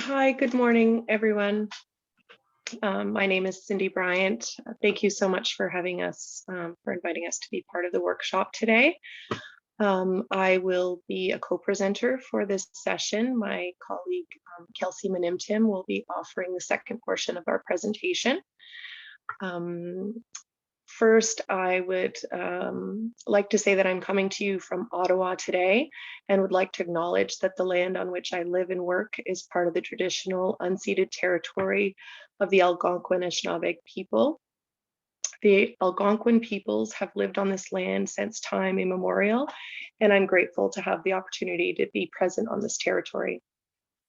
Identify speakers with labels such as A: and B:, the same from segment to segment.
A: Hi, good morning, everyone. My name is Cindy Bryant. Thank you so much for having us, for inviting us to be part of the workshop today. I will be a co-presenter for this session. My colleague, Kelsey Manimtim, will be offering the second portion of our presentation. First, I would like to say that I'm coming to you from Ottawa today and would like to acknowledge that the land on which I live and work is part of the traditional unceded territory of the Algonquin Anishinaabe people. The Algonquin peoples have lived on this land since time immemorial, and I'm grateful to have the opportunity to be present on this territory.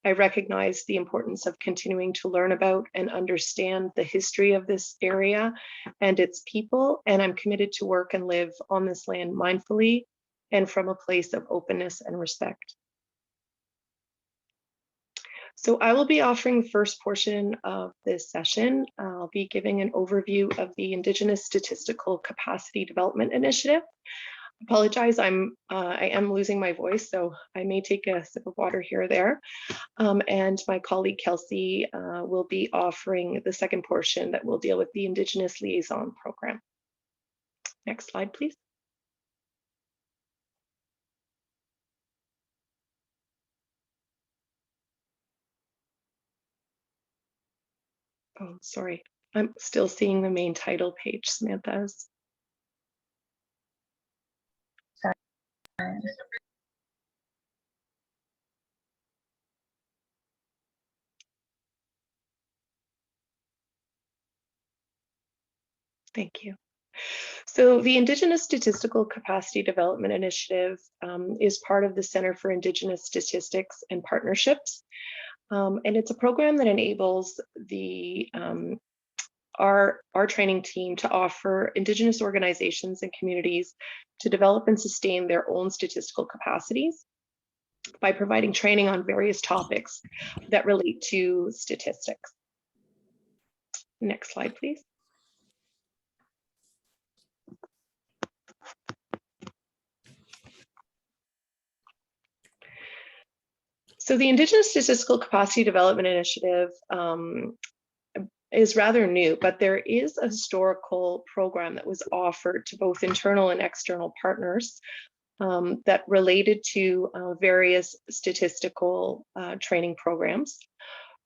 A: I recognize the importance of continuing to learn about and understand the history of this area and its people, and I'm committed to work and live on this land mindfully and from a place of openness and respect. So I will be offering the first portion of this session. I'll be giving an overview of the Indigenous Statistical Capacity Development Initiative. Apologize, I am losing my voice, so I may take a sip of water here or there. And my colleague Kelsey will be offering the second portion that will deal with the Indigenous Liaison program. Next slide, please. Oh, sorry, I'm still seeing the main title page, Samantha's. Thank you. So the Indigenous Statistical Capacity Development Initiative is part of the Center for Indigenous Statistics and Partnerships. And it's a program that enables the our training team to offer Indigenous organizations and communities to develop and sustain their own statistical capacities by providing training on various topics that relate to statistics. Next slide, please. So the Indigenous Statistical Capacity Development Initiative is rather new, but there is a historical program that was offered to both internal and external partners that related to various statistical training programs.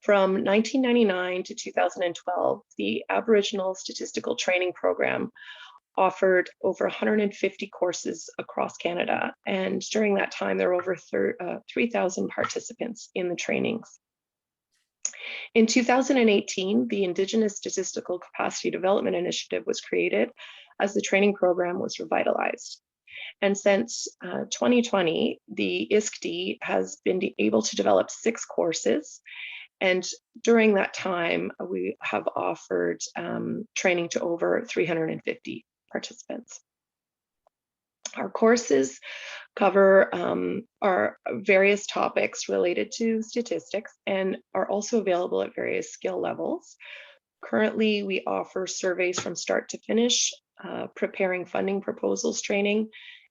A: From 1999 to 2012, the Aboriginal Statistical Training Program offered over 150 courses across Canada. And during that time, there were over 3,000 participants in the trainings. In 2018, the Indigenous Statistical Capacity Development Initiative was created as the training program was revitalized. And since 2020, the ISCD has been able to develop 6 courses. And during that time, we have offered training to over 350 participants. Our courses cover our various topics related to statistics and are also available at various skill levels. Currently, we offer surveys from start to finish, preparing funding proposals training,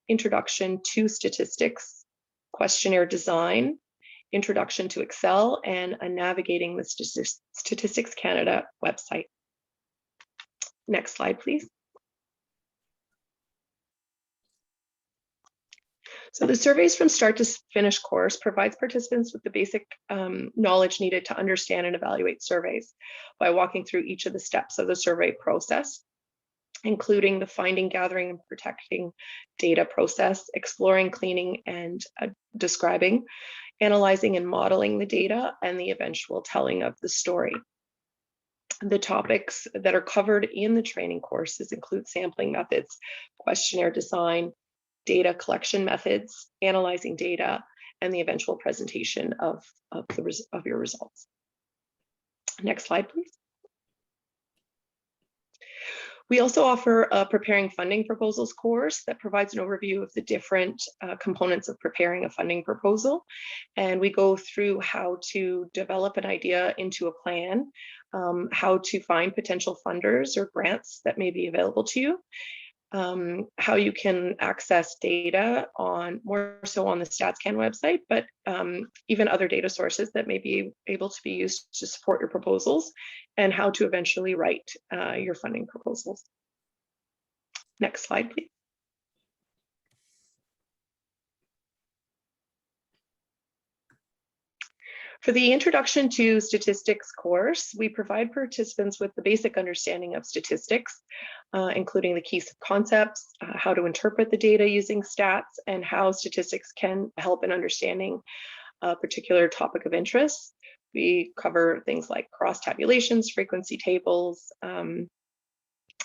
A: introduction to statistics, questionnaire design, introduction to Excel, and a navigating the Statistics Canada website. Next slide, please. So the surveys from start to finish course provides participants with the basic knowledge needed to understand and evaluate surveys by walking through each of the steps of the survey process, including the finding, gathering, and protecting data process, exploring, cleaning, and describing, analyzing and modeling the data, and the eventual telling of the story. The topics that are covered in the training courses include sampling methods, questionnaire design, data collection methods, analyzing data, and the eventual presentation of your results. Next slide, please. We also offer a preparing funding proposals course that provides an overview of the different components of preparing a funding proposal. And we go through how to develop an idea into a plan, how to find potential funders or grants that may be available to you, how you can access data on more so on the StatsCan website, but even other data sources that may be able to be used to support your proposals, and how to eventually write your funding proposals. Next slide, please. For the Introduction to Statistics course, we provide participants with the basic understanding of statistics, including the key concepts, how to interpret the data using stats, and how statistics can help in understanding a particular topic of interest. We cover things like cross tabulations, frequency tables,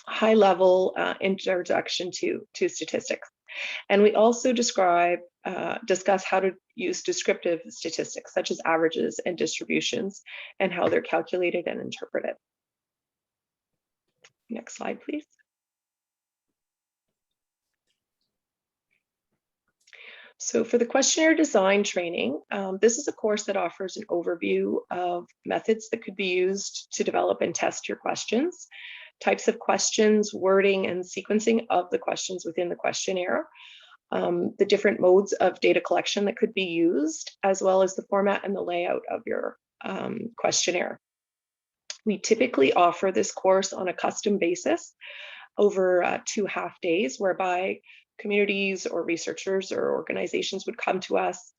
A: high-level introduction to statistics. And we also discuss how to use descriptive statistics, such as averages and distributions, and how they're calculated and interpreted. Next slide, please. So for the questionnaire design training, this is a course that offers an overview of methods that could be used to develop and test your questions, types of questions, wording, and sequencing of the questions within the questionnaire, the different modes of data collection that could be used, as well as the format and the layout of your questionnaire. We typically offer this course on a custom basis over 2 half days, whereby communities or researchers or organizations would come to us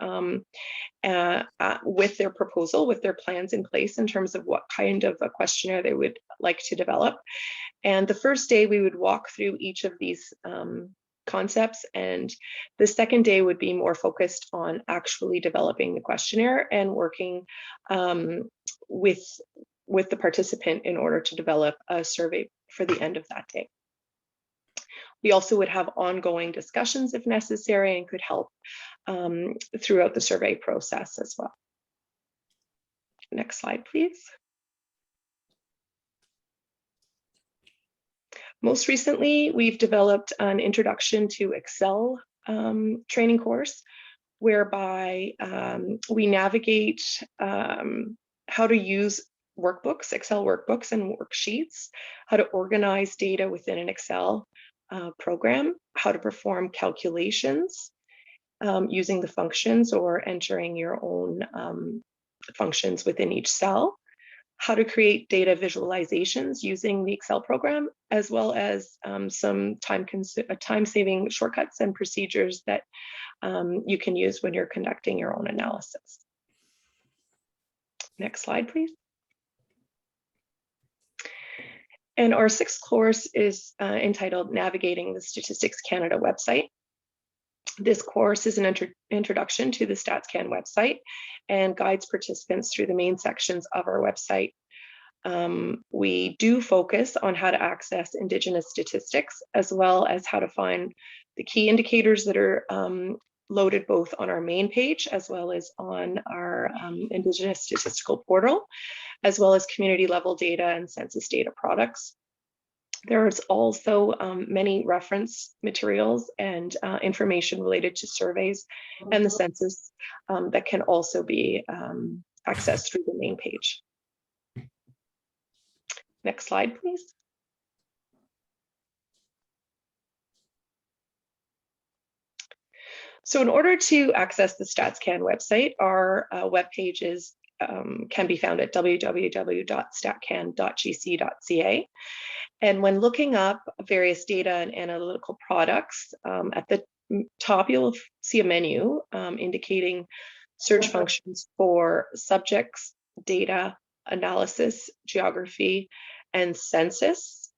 A: with their proposal, with their plans in place in terms of what kind of a questionnaire they would like to develop. And the first day we would walk through each of these concepts, and the second day would be more focused on actually developing the questionnaire and working with the participant in order to develop a survey for the end of that day. We also would have ongoing discussions if necessary, and could help throughout the survey process as well. Next slide, please. Most recently, we've developed an Introduction to Excel training course, whereby we navigate how to use workbooks, Excel workbooks and worksheets, how to organize data within an Excel program, how to perform calculations using the functions or entering your own functions within each cell, how to create data visualizations using the Excel program, as well as some time-saving shortcuts and procedures that you can use when you're conducting your own analysis. Next slide, please. And our 6th course is entitled Navigating the Statistics Canada website. This course is an introduction to the StatsCan website and guides participants through the main sections of our website. We do focus on how to access Indigenous statistics, as well as how to find the key indicators that are loaded both on our main page as well as on our Indigenous Statistical portal, as well as community level data and census data products. There's also many reference materials and information related to surveys and the census that can also be accessed through the main page. Next slide, please. So in order to access the StatsCan website, our web pages can be found at www.statcan.gc.ca. And when looking up various data and analytical products, at the top you'll see a menu indicating search functions for subjects, data, analysis, geography, and census.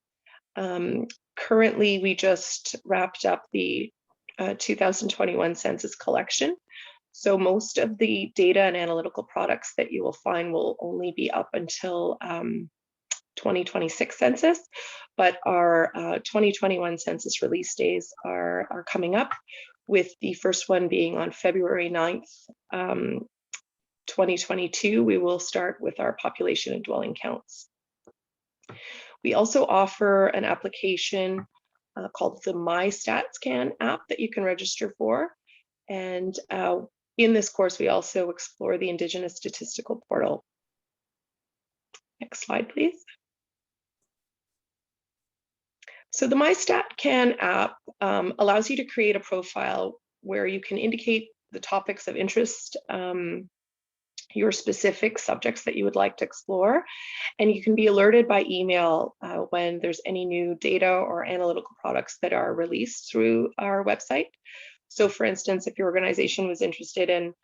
A: Currently, we just wrapped up the 2021 census collection. So most of the data and analytical products that you will find will only be up until 2026 census, but our 2021 census release days are coming up, with the first one being on February 9th, 2022. We will start with our population and dwelling counts. We also offer an application called the My StatsCan app that you can register for. And in this course, we also explore the Indigenous Statistical portal. Next slide, please. So the MyStatCan app allows you to create a profile where you can indicate the topics of interest, your specific subjects that you would like to explore, and you can be alerted by email when there's any new data or analytical products that are released through our website. So for instance, if your organization was interested in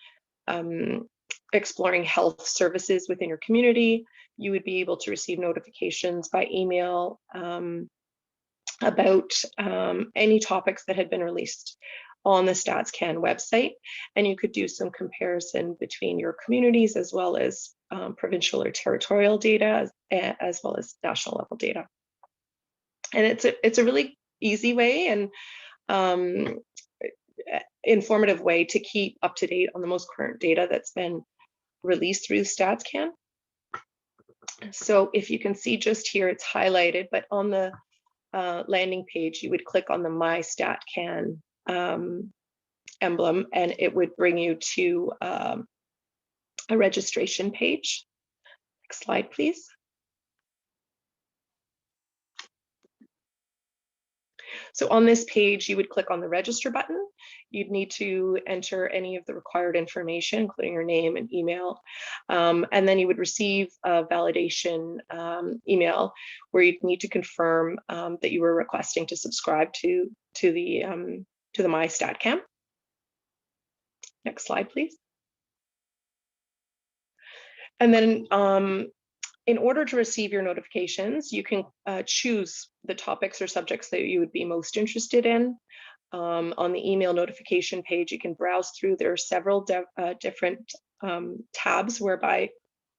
A: exploring health services within your community, you would be able to receive notifications by email about any topics that had been released on the StatsCan website, and you could do some comparison between your communities as well as provincial or territorial data, as well as national level data. And it's a really easy way and informative way to keep up to date on the most current data that's been released through StatsCan. So if you can see just here, it's highlighted, but on the landing page, you would click on the MyStatCan emblem, and it would bring you to a registration page. Next slide, please. So on this page, you would click on the register button. You'd need to enter any of the required information, including your name and email. And then you would receive a validation email where you'd need to confirm that you were requesting to subscribe to the MyStatCan. Next slide, please. And then in order to receive your notifications, you can choose the topics or subjects that you would be most interested in. On the email notification page, you can browse through. There are several different tabs whereby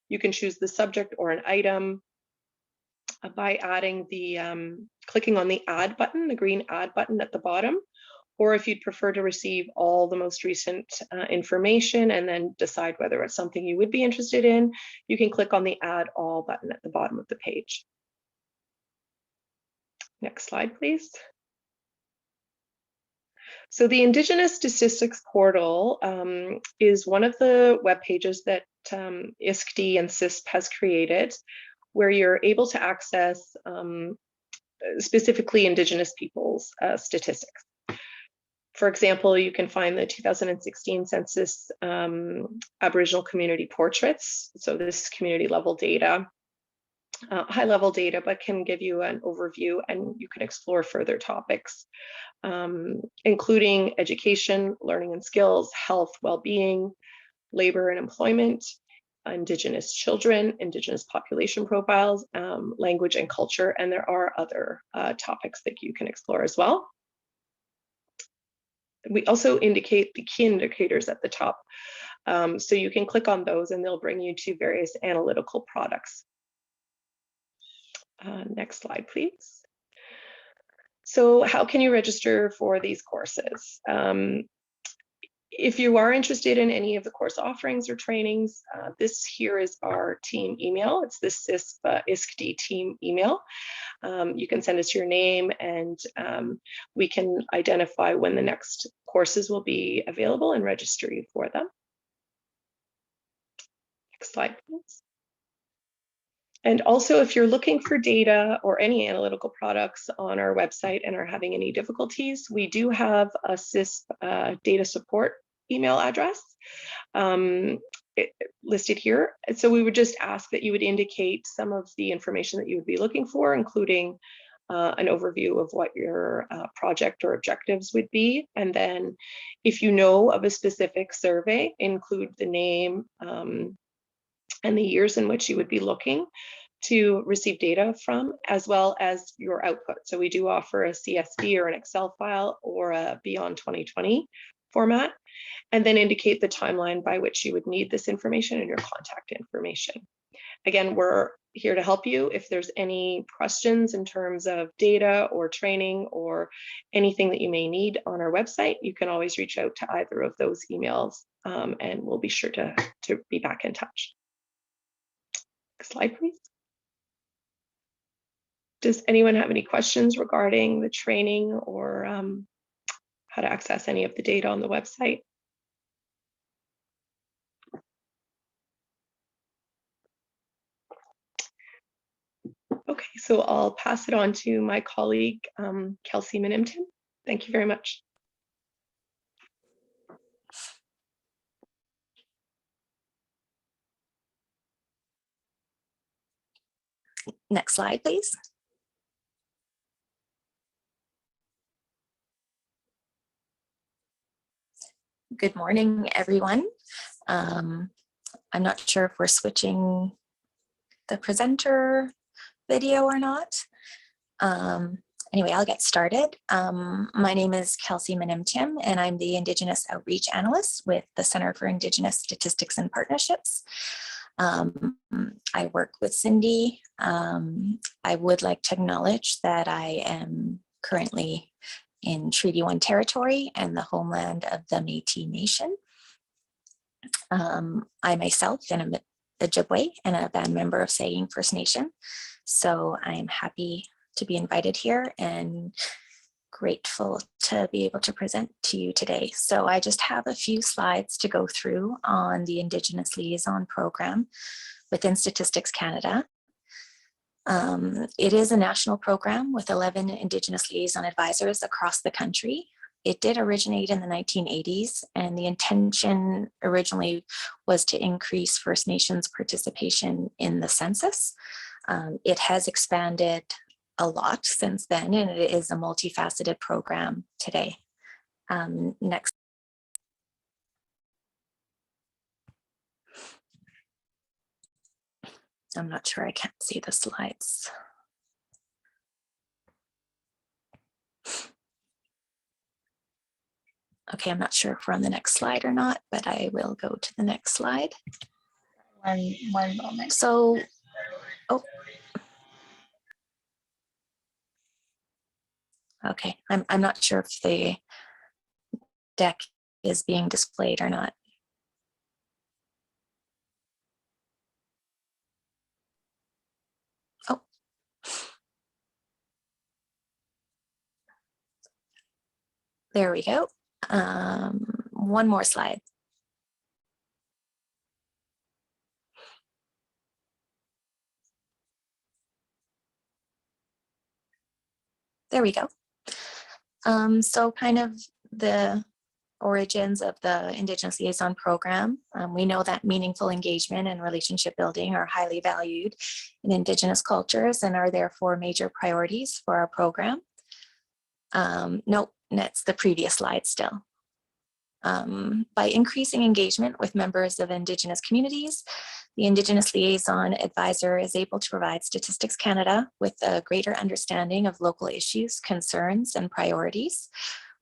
A: you can choose the subject or an item by adding clicking on the add button, the green add button at the bottom. Or if you'd prefer to receive all the most recent information and then decide whether it's something you would be interested in, you can click on the Add All button at the bottom of the page. Next slide, please. So the Indigenous Statistics portal is one of the web pages that ISCD and CISP has created, where you're able to access specifically Indigenous people's statistics. For example, you can find the 2016 census Aboriginal community portraits. So this community level data, high level data, but can give you an overview, and you can explore further topics, including education, learning and skills, health, well-being, labor and employment, Indigenous children, Indigenous population profiles, language and culture, and there are other topics that you can explore as well. We also indicate the key indicators at the top. So you can click on those and they'll bring you to various analytical products. Next slide, please. So how can you register for these courses? If you are interested in any of the course offerings or trainings, this here is our team email. It's the CISP ISCD team email. You can send us your name and we can identify when the next courses will be available and register you for them. Next slide, please. And also, if you're looking for data or any analytical products on our website and are having any difficulties, we do have a CISP data support email address listed here. And so we would just ask that you would indicate some of the information that you would be looking for, including an overview of what your project or objectives would be. And then if you know of a specific survey, include the name and the years in which you would be looking to receive data from, as well as your output. So we do offer a CSV or an Excel file or a Beyond 2020 format, and then indicate the timeline by which you would need this information and your contact information. Again, we're here to help you. If there's any questions in terms of data or training or anything that you may need on our website, you can always reach out to either of those emails and we'll be sure to be back in touch. Next slide, please. Does anyone have any questions regarding the training or how to access any of the data on the website? Okay, so I'll pass it on to my colleague, Kelsey Manimtim. Thank you very much.
B: Next slide, please. Good morning, everyone. I'm not sure if we're switching the presenter video or not. Anyway, I'll get started. My name is Kelsey Manimtim, and I'm the Indigenous Outreach Analyst with the Center for Indigenous Statistics and Partnerships. I work with Cindy. I would like to acknowledge that I am currently in Treaty 1 territory and the homeland of the Métis Nation. I myself am a Ojibwe and a band member of Saying First Nation. So I am happy to be invited here and grateful to be able to present to you today. So I just have a few slides to go through on the Indigenous Liaison program within Statistics Canada. It is a national program with 11 Indigenous liaison advisors across the country. It did originate in the 1980s, and the intention originally was to increase First Nations participation in the census. It has expanded a lot since then, and it is a multifaceted program today. Next. I'm not sure, I can't see the slides. Okay, I'm not sure if we're on the next slide or not, but I will go to the next slide.
C: One moment.
B: So, oh. Okay, I'm not sure if the deck is being displayed or not. Oh. There we go. One more slide. There we go. So kind of the origins of the Indigenous Liaison program. We know that meaningful engagement and relationship building are highly valued in Indigenous cultures and are therefore major priorities for our program. Nope, that's the previous slide still. By increasing engagement with members of Indigenous communities, the Indigenous Liaison Advisor is able to provide Statistics Canada with a greater understanding of local issues, concerns, and priorities,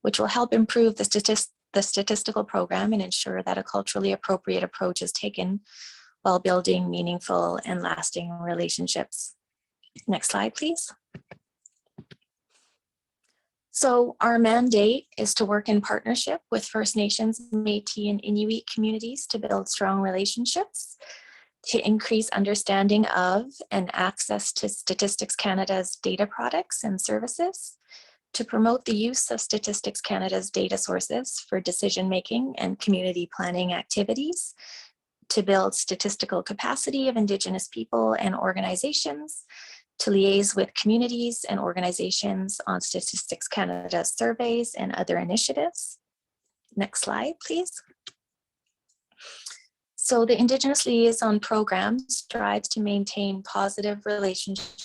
B: which will help improve the statistical program and ensure that a culturally appropriate approach is taken while building meaningful and lasting relationships. Next slide, please. So our mandate is to work in partnership with First Nations, Métis, and Inuit communities to build strong relationships, to increase understanding of and access to Statistics Canada's data products and services, to promote the use of Statistics Canada's data sources for decision-making and community planning activities, to build statistical capacity of Indigenous people and organizations, to liaise with communities and organizations on Statistics Canada's surveys and other initiatives. Next slide, please. So the Indigenous Liaison program strives to maintain positive relationships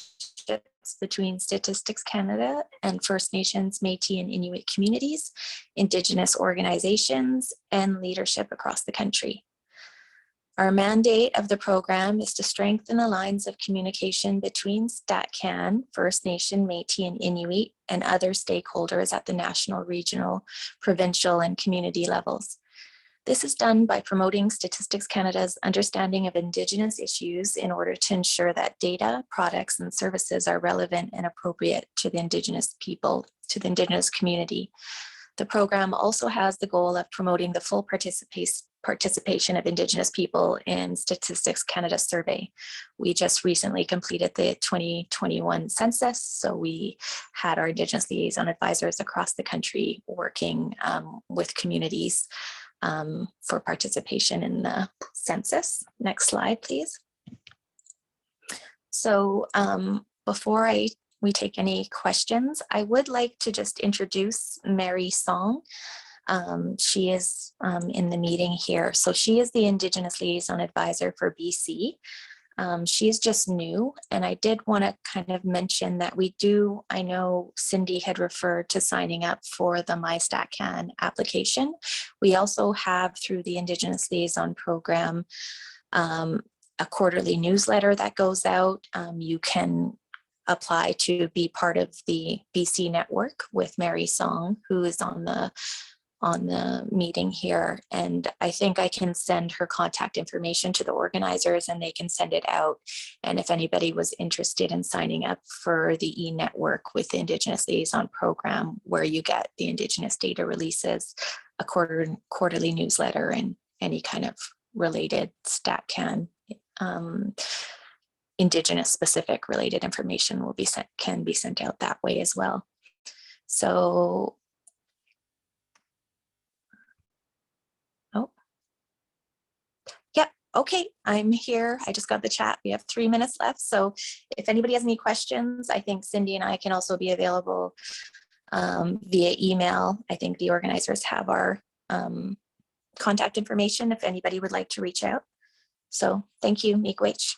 B: between Statistics Canada and First Nations, Métis, and Inuit communities, Indigenous organizations, and leadership across the country. Our mandate of the program is to strengthen the lines of communication between StatCan, First Nation, Métis, and Inuit, and other stakeholders at the national, regional, provincial, and community levels. This is done by promoting Statistics Canada's understanding of Indigenous issues in order to ensure that data, products, and services are relevant and appropriate to the Indigenous people, to the Indigenous community. The program also has the goal of promoting the full participation of Indigenous people in Statistics Canada survey. We just recently completed the 2021 census, so we had our Indigenous liaison advisors across the country working with communities for participation in the census. Next slide, please. So before we take any questions, I would like to just introduce Mary Song. She is in the meeting here. So she is the Indigenous Liaison Advisor for BC. She is just new, and I did want to kind of mention that I know Cindy had referred to signing up for the MyStatCan application. We also have, through the Indigenous Liaison program, a quarterly newsletter that goes out. You can apply to be part of the BC network with Mary Song, who is on the meeting here. And I think I can send her contact information to the organizers and they can send it out. And if anybody was interested in signing up for the e-network with the Indigenous Liaison program, where you get the Indigenous data releases, a quarterly newsletter, and any kind of related StatCan Indigenous specific related information can be sent out that way as well. So okay, I'm here. I just got the chat. We have 3 minutes left. So if anybody has any questions, I think Cindy and I can also be available via email. I think the organizers have our contact information if anybody would like to reach out. So thank you, Miigwech.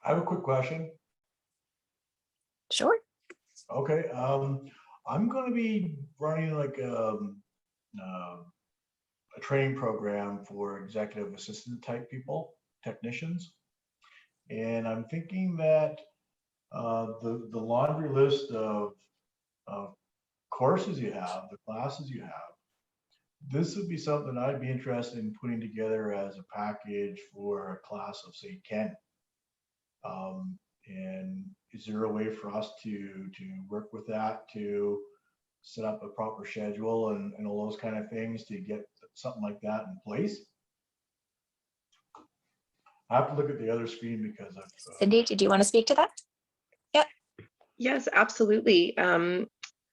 D: I have a quick question.
B: Sure.
D: Okay, I'm going to be running like a training program for executive assistant type people, technicians. And I'm thinking that the laundry list of courses you have, the classes you have, this would be something I'd be interested in putting together as a package for a class of, say, 10. And is there a way for us to work with that, to set up a proper schedule and all those kind of things to get something like that in place? I have to look at the other screen because I've
B: Cindy, did you want to speak to that? Yeah.
A: Yes, absolutely.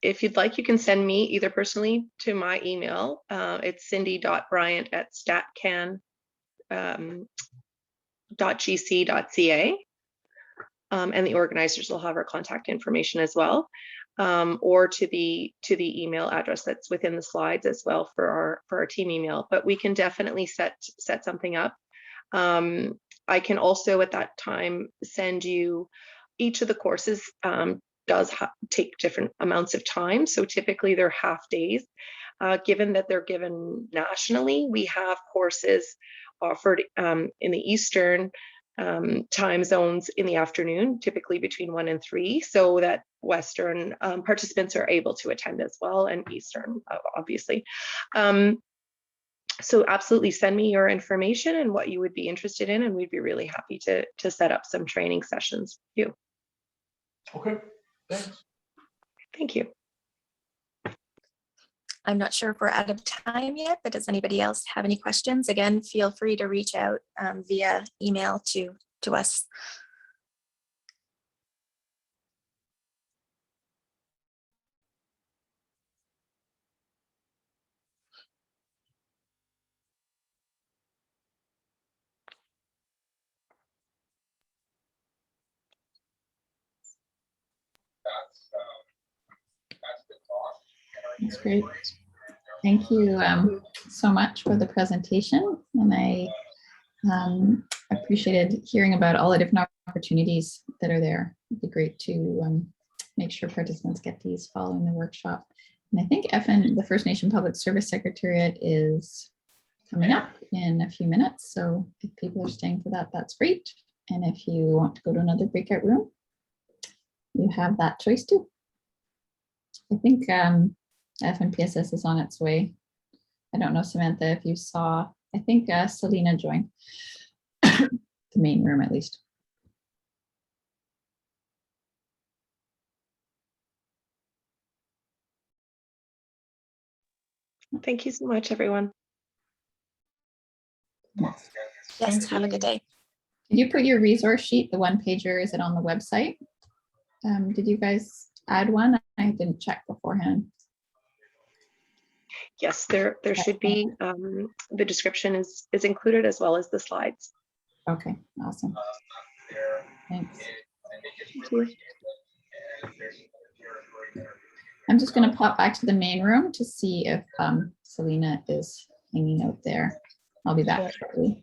A: If you'd like, you can send me either personally to my email. It's cindy.bryant@statcan.gc.ca. And the organizers will have our contact information as well, or to the email address that's within the slides as well for our team email. But we can definitely set something up. I can also at that time send you each of the courses. Does take different amounts of time, so typically they're half days. Given that they're given nationally, we have courses offered in the Eastern time zones in the afternoon, typically between 1 and 3, so that Western participants are able to attend as well, and Eastern, obviously. So absolutely send me your information and what you would be interested in, and we'd be really happy to set up some training sessions with you.
D: okay, thanks.
A: Thank you.
B: I'm not sure if we're out of time yet, but does anybody else have any questions? Again, feel free to reach out via email to us.
C: That's great. Thank you so much for the presentation. And I appreciated hearing about all the different opportunities that are there. It'd be great to make sure participants get these following the workshop. And I think the First Nation Public Service Secretariat is coming up in a few minutes. So if people are staying for that, that's great. And if you want to go to another breakout room, you have that choice too. I think FNPSS is on its way. I don't know, Samantha, if you saw, I think Selena joined the main room at least.
A: Thank you so much, everyone.
C: Yes.
B: Yes, have a good day.
C: Did you put your resource sheet, the one pager, is it on the website? Did you guys add one? I didn't check beforehand.
A: Yes, there should be. The description is included as well as the slides.
C: Okay, awesome. Thanks.
A: Thank you.
C: I'm just going to pop back to the main room to see if Selena is hanging out there. I'll be back shortly.